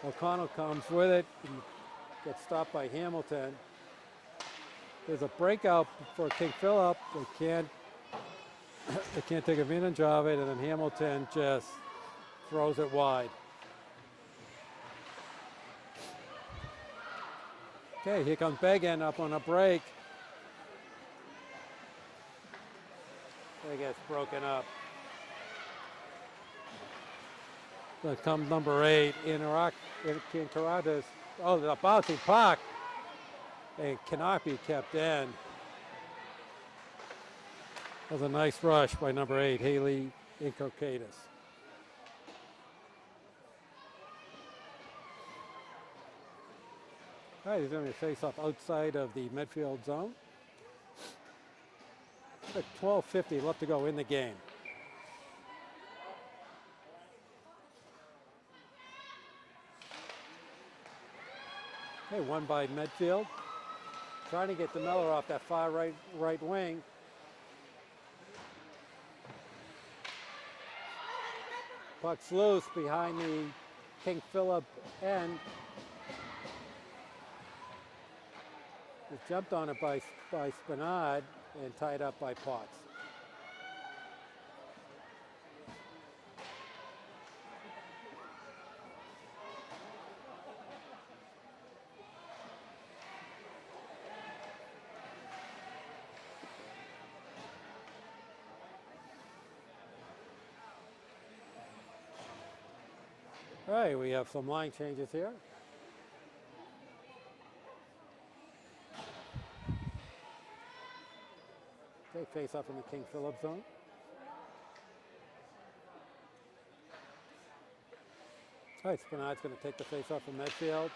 O'Connell comes with it and gets stopped by Hamilton. There's a breakout for KingPhilip. They can't take advantage of it, and then Hamilton just throws it wide. Okay, here comes Began up on a break. It gets broken up. Then comes number 8, Caracas. Oh, the bouncing puck. And cannot be kept in. That was a nice rush by number 8, Haley Incocatus. All right, he's going to face off outside of the Medfield zone. 12:50 left to go in the game. Okay, won by Medfield. Trying to get the Miller off that far right wing. Puck's loose behind the KingPhilip end. It jumped on it by Spinard and tied up by Potts. All right, we have some line changes here. Okay, face off in the KingPhilip zone. All right, Spinard's going to take the face off from Medfield.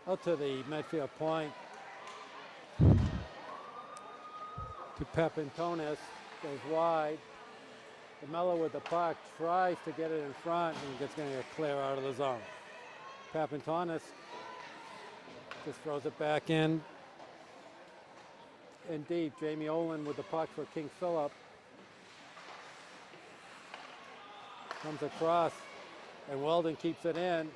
Out to the Medfield point. To Papantonis, goes wide. DeMello with the puck tries to get it in front and gets going to get clear out of the zone. Papantonis just throws it back in deep. Jamie Olin with the puck for KingPhilip. Comes across and Weldon keeps it in.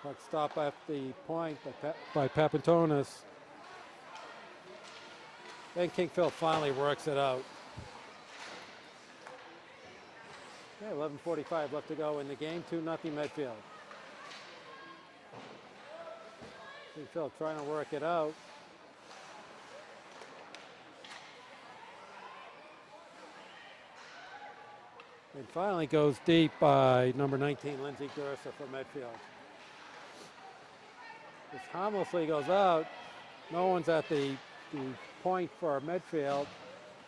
Puck stop at the point by Papantonis. Then KingPhilip finally works it out. Yeah, 11:45 left to go in the game. 2-0 Medfield. KingPhilip trying to work it out. And finally goes deep by number 19, Lindsey Gersa for Medfield. This harmlessly goes out. No one's at the point for Medfield.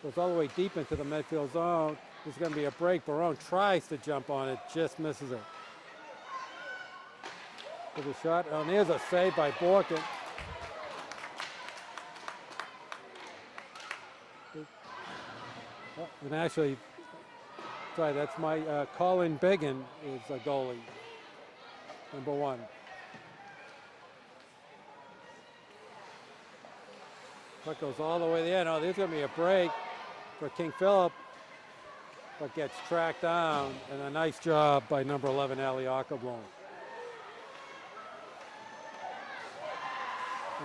Goes all the way deep into the Medfield zone. There's going to be a break. Barone tries to jump on it, just misses it. With a shot, and there's a save by Borkin. And actually, sorry, that's my Colin Biggin is a goalie, number 1. Puck goes all the way there. No, there's going to be a break for KingPhilip, but gets tracked down, and a nice job by number 11, Ali Ockerblom.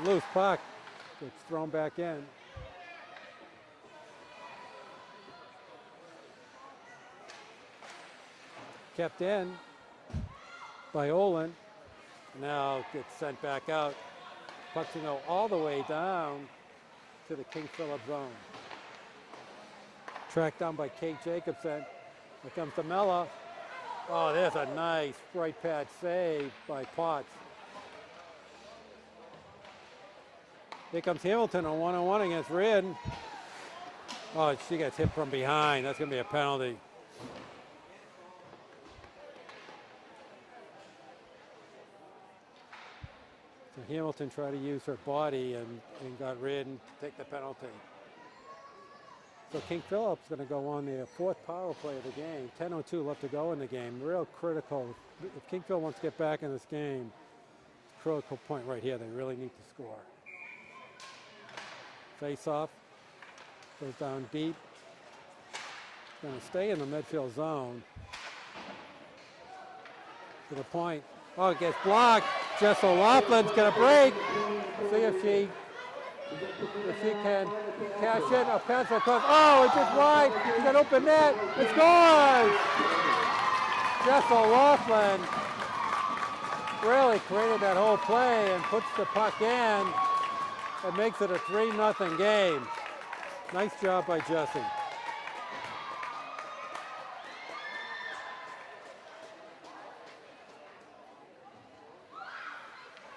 Loose puck gets thrown back in. Kept in by Olin. Now gets sent back out. Puck's going to go all the way down to the KingPhilip zone. Tracked down by Kate Jacobson. Here comes DeMello. Oh, there's a nice right pad save by Potts. Here comes Hamilton on 1-on-1 against Reardon. Oh, she gets hit from behind. That's going to be a penalty. So Hamilton tried to use her body and got Reardon to take the penalty. So KingPhilip's going to go on their 4th power play of the game. 10:02 left to go in the game. Real critical. If KingPhilip wants to get back in this game, critical point right here. They really need to score. Face off, goes down deep. Going to stay in the midfield zone. To the point. Oh, it gets blocked. Jess O'Loughlin's going to break. See if she can cash in. A pass across. Oh, it's just wide. She's got open net. It scores! Jess O'Loughlin really created that whole play and puts the puck in. It makes it a 3-0 game. Nice job by Jesse.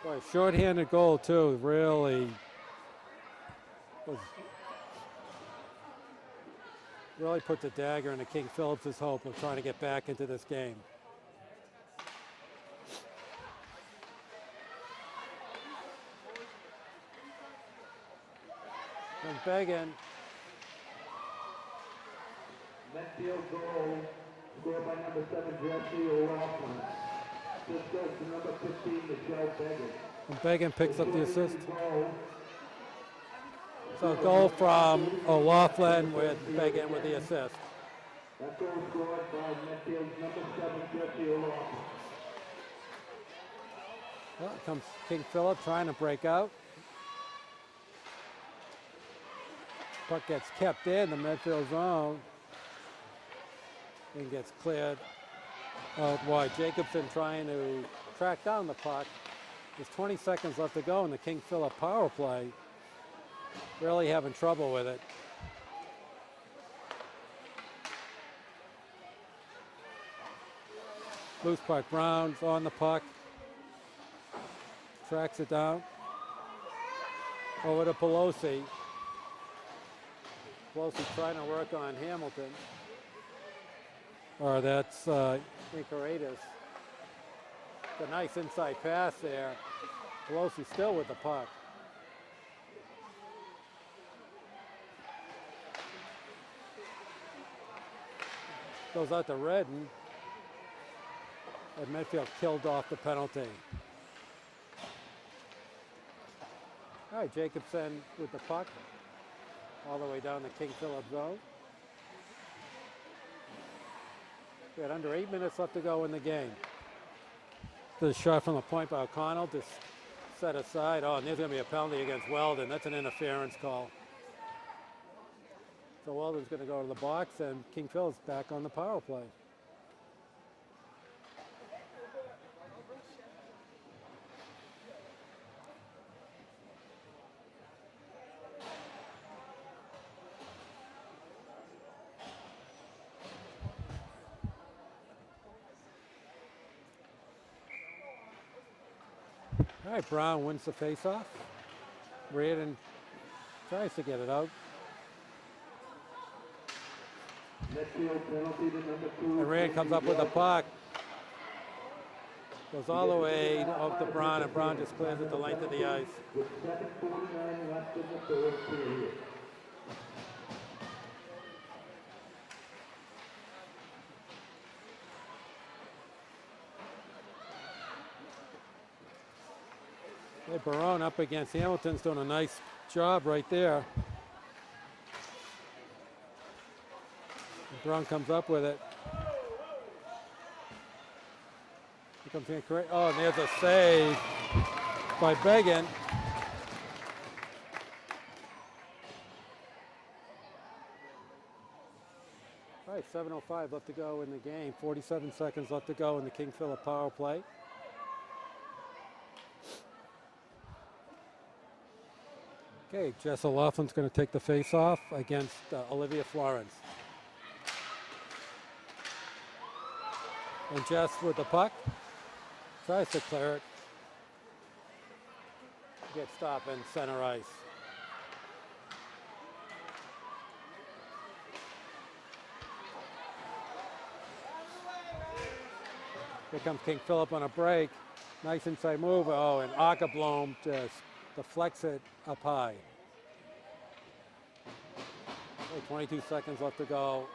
Boy, short-handed goal too. Really put the dagger into KingPhilip's hope of trying to get back into this game. And Began. Medfield goal, scored by number 7, Jesse O'Loughlin. This goes to number 15, Michelle Began. And Began picks up the assist. So goal from O'Loughlin with Began with the assist. That goal scored by Medfield's number 7, Jesse O'Loughlin. Well, comes KingPhilip trying to break out. Puck gets kept in the midfield zone and gets cleared out wide. Jacobson trying to track down the puck. There's 20 seconds left to go in the KingPhilip power play. Really having trouble with it. Loose puck. Brown's on the puck. Tracks it down. Over to Pelosi. Pelosi trying to work on Hamilton. Or that's Incaritas. A nice inside pass there. Pelosi still with the puck. Goes out to Redden. And Medfield killed off the penalty. All right, Jacobson with the puck. All the way down the KingPhilip zone. We had under 8 minutes left to go in the game. The shot from the point by O'Connell, just set aside. Oh, and there's going to be a penalty against Weldon. That's an interference call. So Weldon's going to go to the box, and KingPhilip's back on the power play. All right, Brown wins the faceoff. Reardon tries to get it out. Medfield penalty to number 2. And Reardon comes up with the puck. Goes all the way up to Brown, and Brown just clears it the length of the ice. With 7:49 left in the third period. Hey, Barone up against Hamilton's doing a nice job right there. Brown comes up with it. He comes in correct. Oh, and there's a save by Began. All right, 7:05 left to go in the game. 47 seconds left to go in the KingPhilip power play. Okay, Jess O'Loughlin's going to take the face-off against Olivia Florence. And Jess with the puck, tries to clear it. Gets stopped in center ice. Here comes KingPhilip on a break. Nice inside move. Oh, and Ackerblom just deflects it up high. Okay, 22 seconds left to go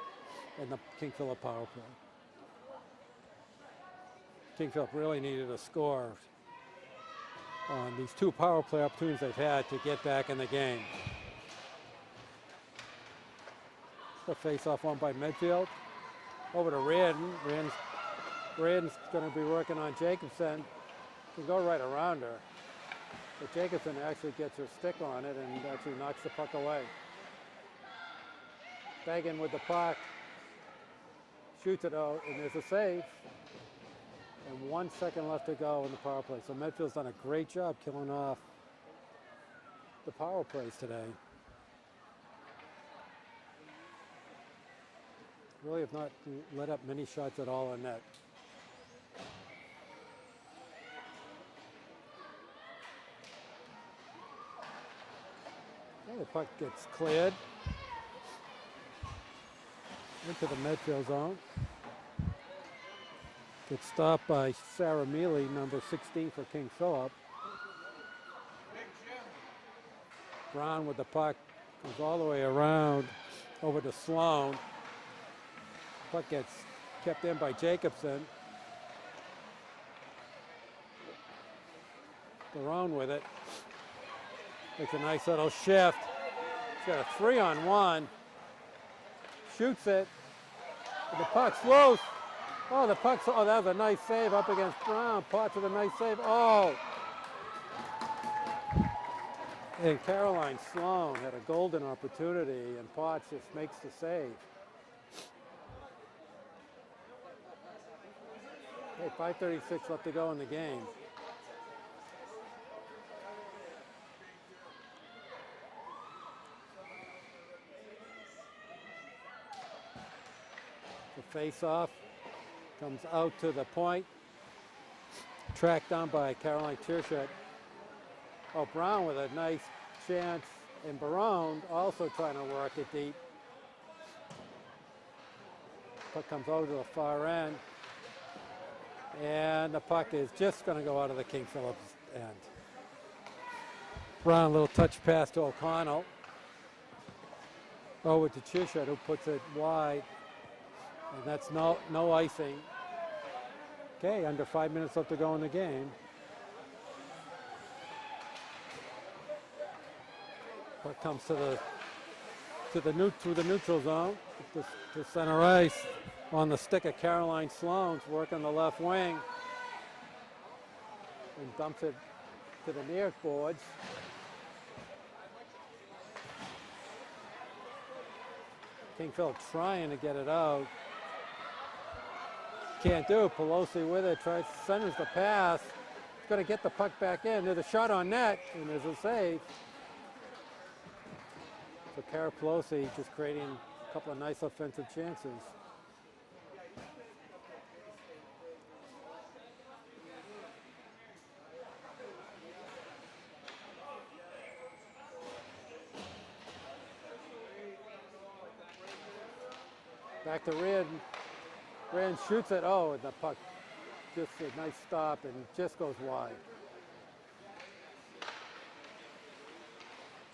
in the KingPhilip power play. KingPhilip really needed a score on these two power play opportunities they've had to get back in the game. The face-off won by Medfield. Over to Reardon. Reardon's going to be working on Jacobson. Can go right around her. But Jacobson actually gets her stick on it and actually knocks the puck away. Began with the puck. Shoots it out, and there's a save. And 1 second left to go in the power play. So Medfield's done a great job killing off the power plays today. Really have not let up many shots at all in net. Okay, the puck gets cleared into the Medfield zone. Gets stopped by Sarah Mealy, number 16 for KingPhilip. Brown with the puck goes all the way around over to Sloan. Puck gets kept in by Jacobson. Barone with it. Makes a nice little shift. He's got a 3-on-1. Shoots it. And the puck's loose. Oh, the puck's, oh, that was a nice save up against Brown. Potts with a nice save. Oh! And Caroline Sloan had a golden opportunity, and Potts just makes the save. Hey, 5:36 left to go in the game. The face-off Comes out to the point. Tracked down by Caroline Tirshet. Oh, Brown with a nice chance. And Barone also trying to work it deep. Puck comes over to the far end. And the puck is just going to go out of the KingPhilip end. Brown, little touch pass to O'Connell. Over to Tirshet, who puts it wide. And that's no icing. Okay, under 5 minutes left to go in the game. Puck comes through the neutral zone to center ice on the stick of Caroline Sloan's working the left wing and dumps it to the near boards. KingPhilip trying to get it out. Can't do it. Pelosi with it, centers the pass. He's going to get the puck back in. There's a shot on net, and there's a save. So Kara Pelosi just creating a couple of nice offensive chances. Back to Rand. Rand shoots it. Oh, and the puck, just a nice stop and just goes wide.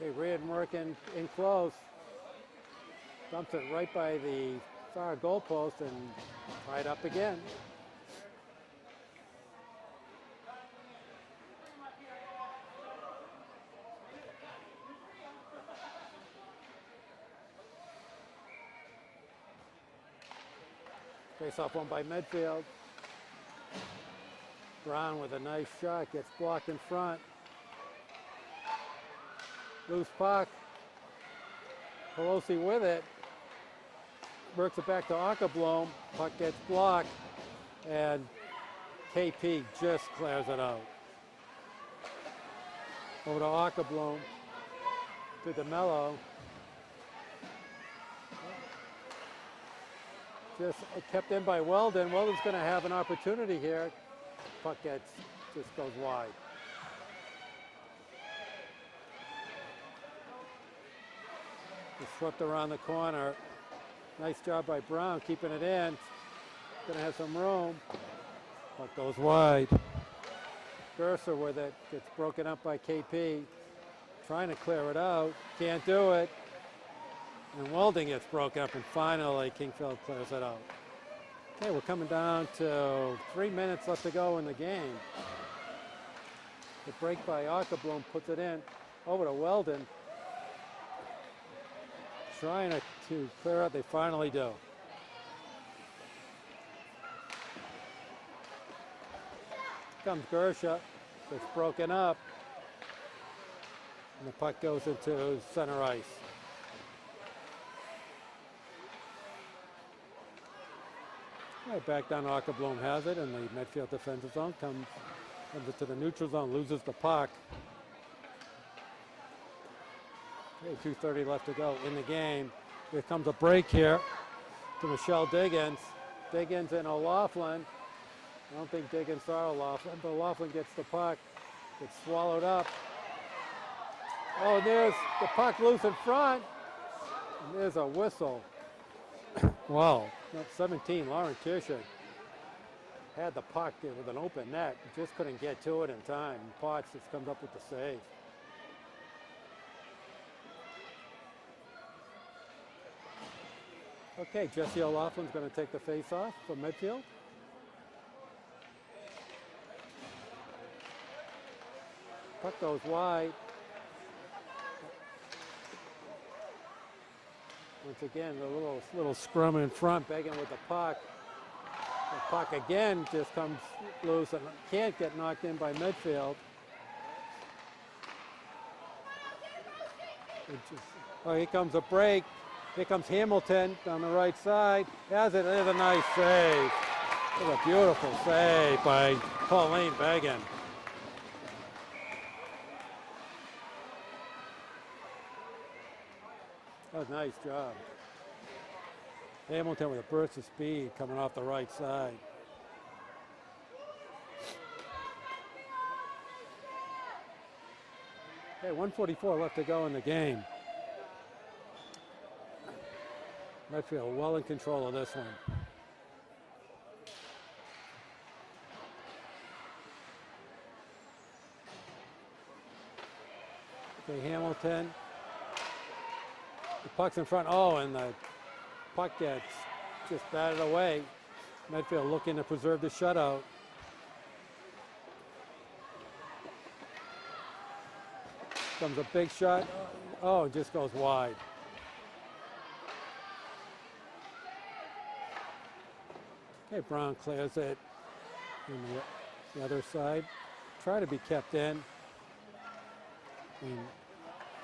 Okay, Rand working in close. Dumps it right by the far goalpost and tied up again. Face off one by Medfield. Brown with a nice shot, gets blocked in front. Loose puck. Pelosi with it. Works it back to Ockerblom. Puck gets blocked. And KP just clears it out. Over to Ockerblom. To DeMello. Just kept in by Weldon. Weldon's going to have an opportunity here. Puck just goes wide. Just swept around the corner. Nice job by Brown keeping it in. Going to have some room. Puck goes wide. Gerser with it. Gets broken up by KP. Trying to clear it out. Can't do it. And Welding gets broken up, and finally KingPhilip clears it out. Okay, we're coming down to 3 minutes left to go in the game. The break by Ockerblom puts it in over to Weldon. Trying to clear out, they finally do. Comes Gersha, it's broken up, and the puck goes into center ice. Right, back down Ockerblom has it, and the Medfield defensive zone comes into the neutral zone, loses the puck. Okay, 2:30 left to go in the game. Here comes a break here to Michelle Diggins. Diggins and O'Loughlin. I don't think Diggins saw O'Loughlin, but O'Loughlin gets the puck. It's swallowed up. Oh, there's the puck loose in front. And there's a whistle. Wow, 17, Lauren Tirshet had the puck there with an open net. Just couldn't get to it in time. Potts just comes up with the save. Okay, Jesse O'Loughlin's going to take the face-off for Medfield. Puck goes wide. Once again, the little scrum in front, begging with the puck. The puck again just comes loose and can't get knocked in by Medfield. Oh, here comes a break. Here comes Hamilton down the right side. Has it. There's a nice save. There's a beautiful save by Pauline Began. That was a nice job. Hamilton with a burst of speed coming off the right side. Okay, 1:44 left to go in the game. Medfield well in control of this one. Okay, Hamilton. The puck's in front. Oh, and the puck gets just batted away. Medfield looking to preserve the shutout. Comes a big shot. Oh, it just goes wide. Okay, Brown clears it on the other side. Try to be kept in. And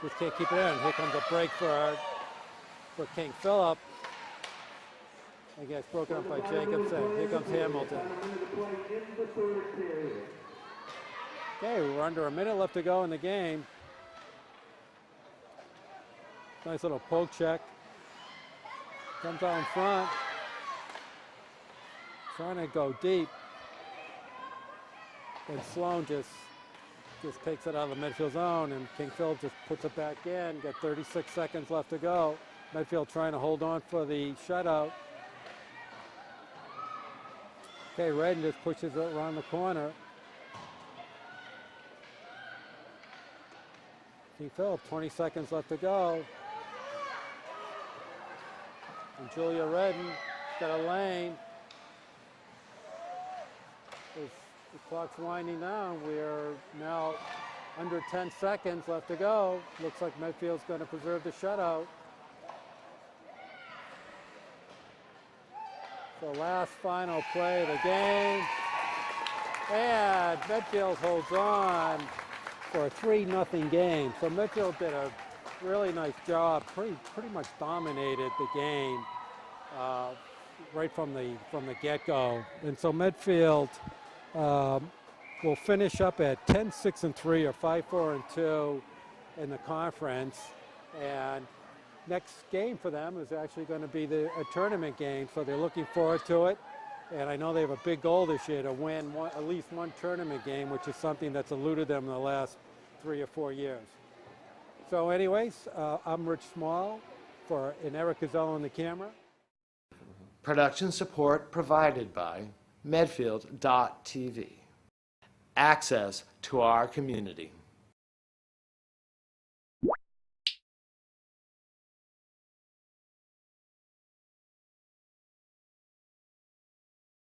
just can't keep it in. Here comes a break for KingPhilip. It gets broken up by Jacobson. Here comes Hamilton. Okay, we're under a minute left to go in the game. Nice little poke check. Comes out in front. Trying to go deep. And Sloan just takes it out of the midfield zone, and KingPhilip just puts it back in. Got 36 seconds left to go. Medfield trying to hold on for the shutout. Okay, Redden just pushes it around the corner. KingPhilip, 20 seconds left to go. And Julia Redden got a lane. As the clock's winding down, we're now under 10 seconds left to go. Looks like Medfield's going to preserve the shutout. So last final play of the game. And Medfield holds on for a 3-0 game. So Medfield did a really nice job, pretty much dominated the game right from the get-go. And so Medfield will finish up at 10-6-3 or 5-4-2 in the conference. And next game for them is actually going to be a tournament game, so they're looking forward to it. And I know they have a big goal this year to win at least one tournament game, which is something that's eluded them in the last 3 or 4 years. So anyways, I'm Rich Small and Eric Gazzello on the camera. Production support provided by Medfield.tv. Access to our community.